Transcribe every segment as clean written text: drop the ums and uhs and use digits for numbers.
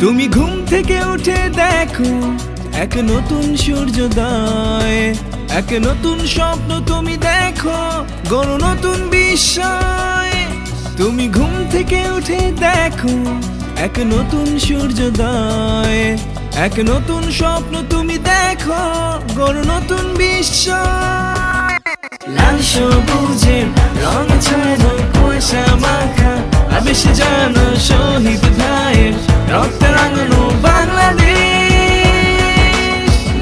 তুমি ঘুম থেকে উঠে দেখো এক নতুন সূর্যোদয়, এক নতুন স্বপ্ন তুমি দেখো, গড়ো নতুন বিস্ময়। তুমি ঘুম থেকে উঠে দেখো এক নতুন সূর্যোদয়, এক নতুন স্বপ্ন তুমি দেখো, গড়ো নতুন বিস্ময়। লাল সবুজের রং ছাড়ো কুয়াশা মাখা আবেশ জানো শহীদ ভাইয়ের রক্তে রাঙানো বাংলাদেশ।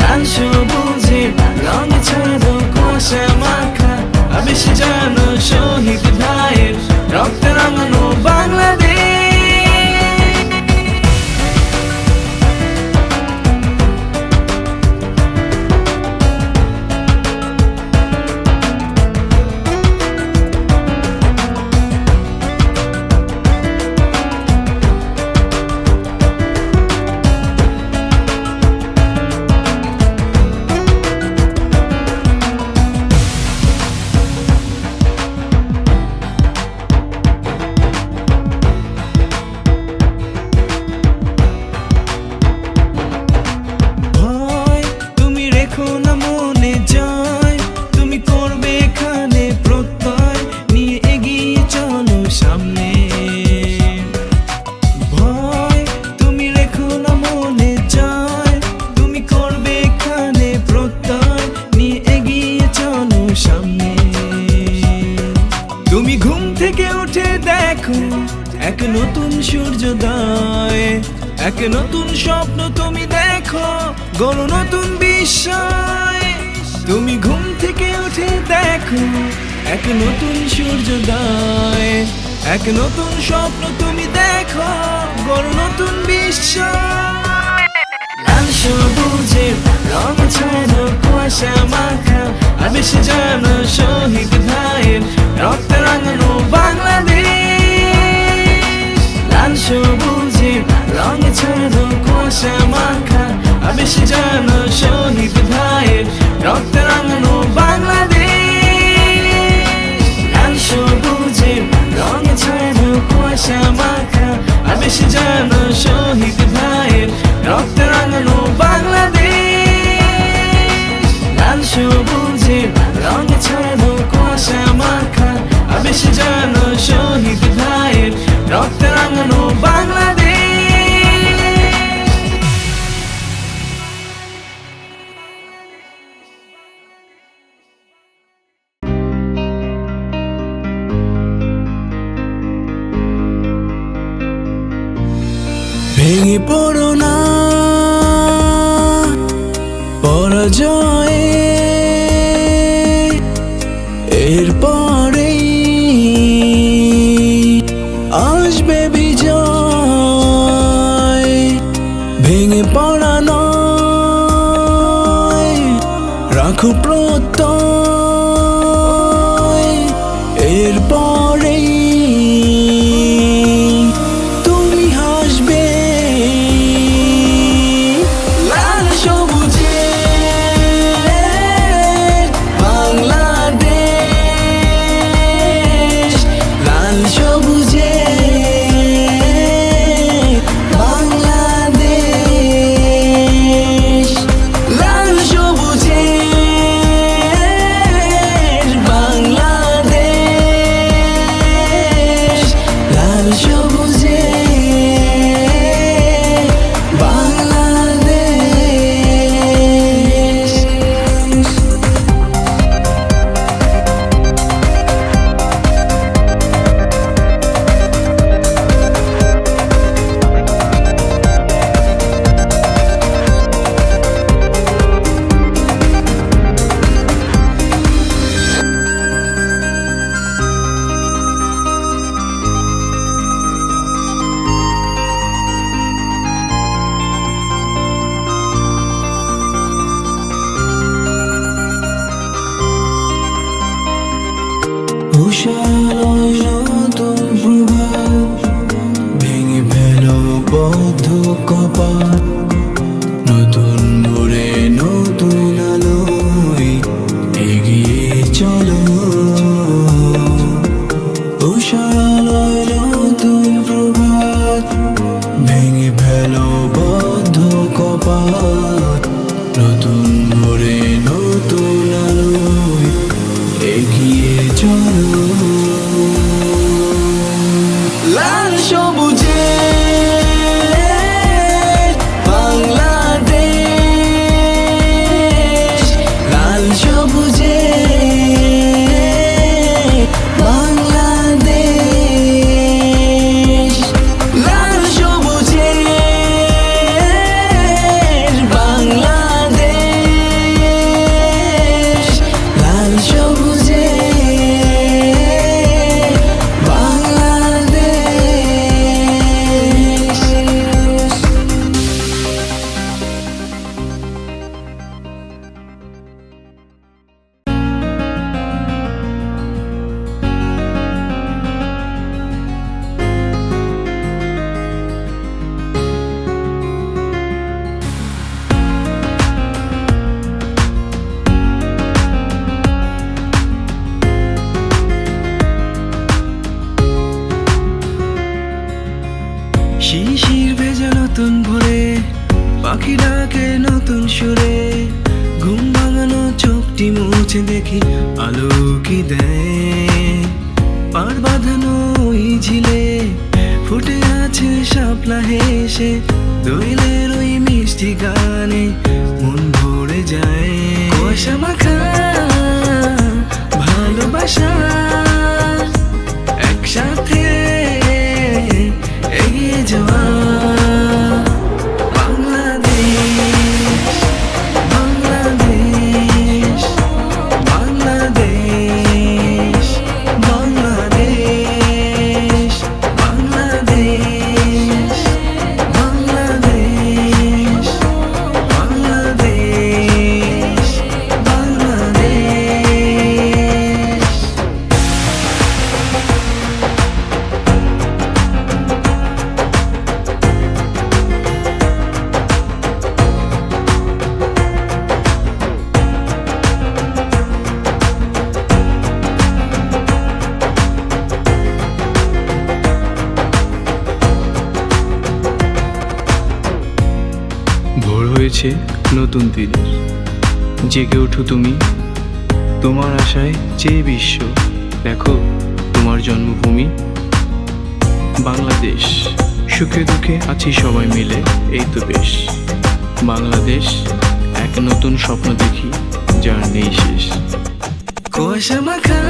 লাল সবুজের রং ছাড়ো কুয়াশা মাখা আবেশ জানো শহীদ ভাইয়ের রক্তে রাঙানো বাংলাদেশ। তুমি ঘুম থেকে উঠে দেখো এক নতুন সূর্যোদয়, এক নতুন স্বপ্ন তুমি দেখো, গড়ো নতুন বিস্ময়। তুমি ঘুম থেকে উঠে দেখো এক নতুন সূর্যোদয়, এক নতুন স্বপ্ন তুমি দেখো, গড়ো নতুন বিস্ময়। লাল সবুজের রং ছাড়ো কুয়াশা মাখা আবেশ জানো শহীদ ভাইয়ের রক্তে রাঙানো বাংলাদেশ। লাল সবুজের রং ছাড়ো কুয়াশা মাখা আবেশ জানো শহীদ ভাইয়ের রক্তে রাঙানো বাংলাদেশ। লাল সবুজের রং ছাড়ো কুয়াশা মাখা আবেশ জানো শহীদ ভাইয়ের রক্তে রাঙানো বাংলাদেশ। লাল সবুজের রং ছাড়ো কুয়াশা মাখা আবেশ জানো শহীদ ভাইয়ের রক্তে রাঙানো বাংলাদেশ। ভেঙে পড়ো না পরাজয়ে, এরপরেই আসবে বিজয়। ভেঙে পড়া নয়, রাখো প্রত্যয়, এরপরেই তুমি হাসবে। লাল সবুজের বাংলাদেশ, লাল সবুজের বাংলাদেশ, লাল সবুজের লাল সবুজে বাংলাদেশ, লাল সবুজে বাংলাদেশ, লাল সবুজে বাংলাদেশ, লাল সবুজে শিশির ভেজা নতুন ভোরে, পাখি ডাকে নতুন সুরে, ঘুম ভাঙানো চোখটি মুছে দেখি আলো কি দেয়। পার বাঁধানো ওই ঝিলে ফুটে আছে শাপলা হেসে, দোয়েলের ওই মিষ্টি গানে মন ভরে যায়। কুয়াশা মাখা ভালোবাসা একসাথে এগিয়ে যাওয়া। বাংলাদেশ, বাংলাদেশ, বাংলাদেশ, বাংলাদেশ, বাংলাদেশ, বাংলাদেশ, বাংলাদেশ, বাংলাদেশ। ভোর হয়েছে নতুন দিনের, জেগে ওঠো তুমি, তোমার আশায় চেয়ে বিশ্ব, দেখো তোমার জন্মভূমি বাংলাদেশ। সুখে দুঃখে আছি সবাই মিলে, এই তো বেশ। বাংলাদেশ এক নতুন স্বপ্ন দেখি, যার নেই শেষ। কুয়াশা মাখা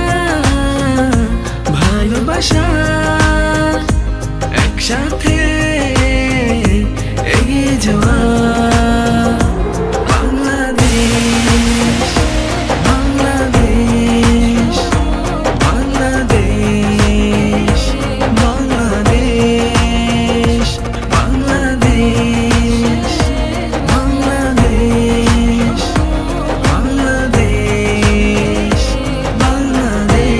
ভালোবাসা একসাথে এগিয়ে যাওয়া। বাংলাদেশ, বাংলাদেশ, বাংলাদেশ, বাংলাদেশ, বাংলাদেশ, বাংলাদেশ, বাংলাদেশ, বাংলাদেশ।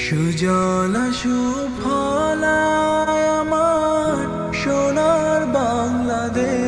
সুজলা সুফলা আমার সোনার বাংলাদেশ।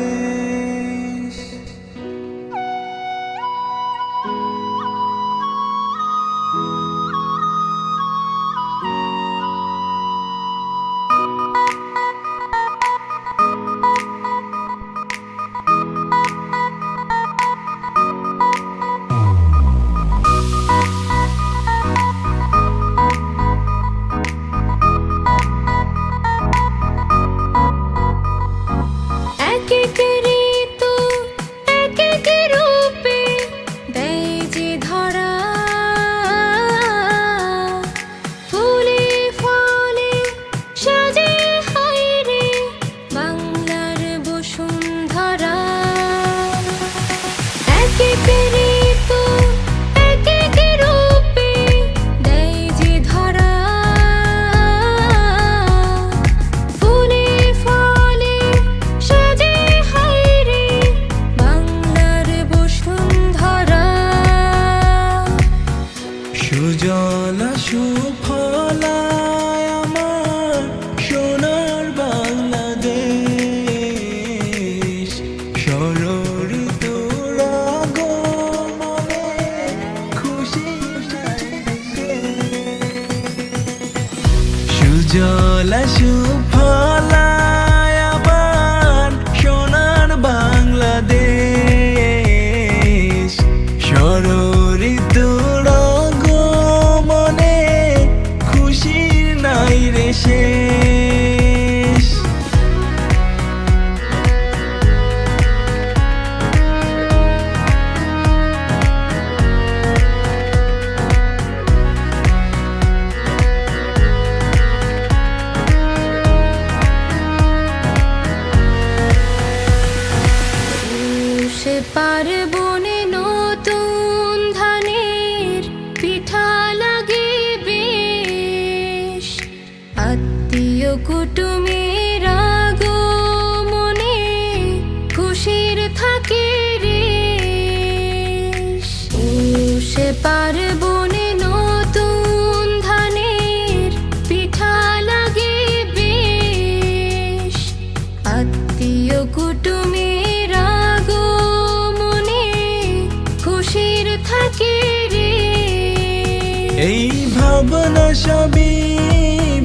সবই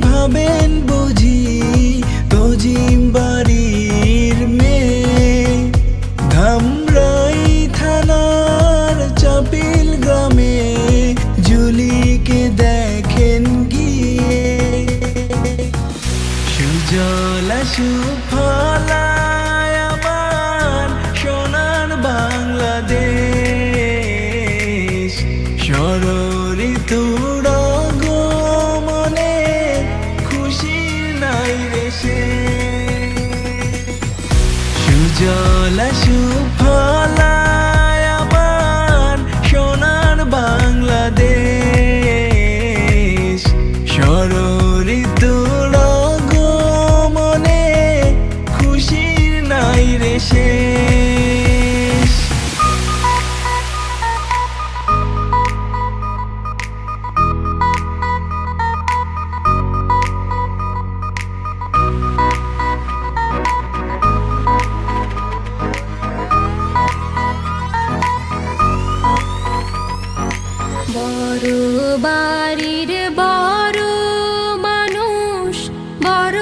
ভাবেন বুঝি তজিম বাড়ির মেয়ে ধামরাই থানার চাপিল গ্রামে জুলিকে দেখেন গিয়ে সুজলা সুফলা আমার সোনার বাংলাদেশ ষড়ঋতুর আগমনে খুশির নাই রে শেষ। সুজলা সুফলা আমার সোনার বাংলাদেশ ষড়ঋতুর আগমনে খুশির নাই রে শেষ। বড় বাড়ির বড় মানুষ বড়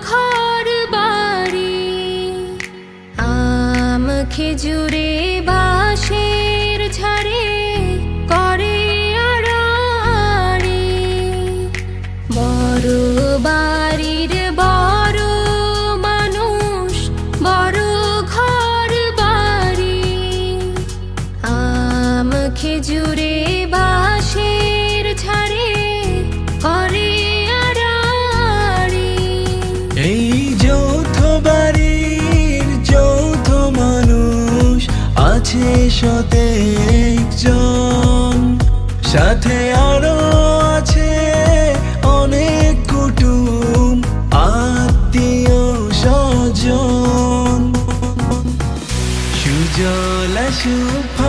ঘর বাড়ি আম খেজুরে বাঁশের ঝাড়ে করে আড়াআড়ি বড় বাড়ির বড় মানুষ বড় ঘর বাড়ি আম খেজুরে বাঁশের ঝাড়ে করে আড়াআড়ি এই যৌথ বাড়ির যৌথ মানুষ আছে ১৭ জন সাথে আরো আছে অনেক কুটুম আত্মীয় স্বজন সুজলা সুফলা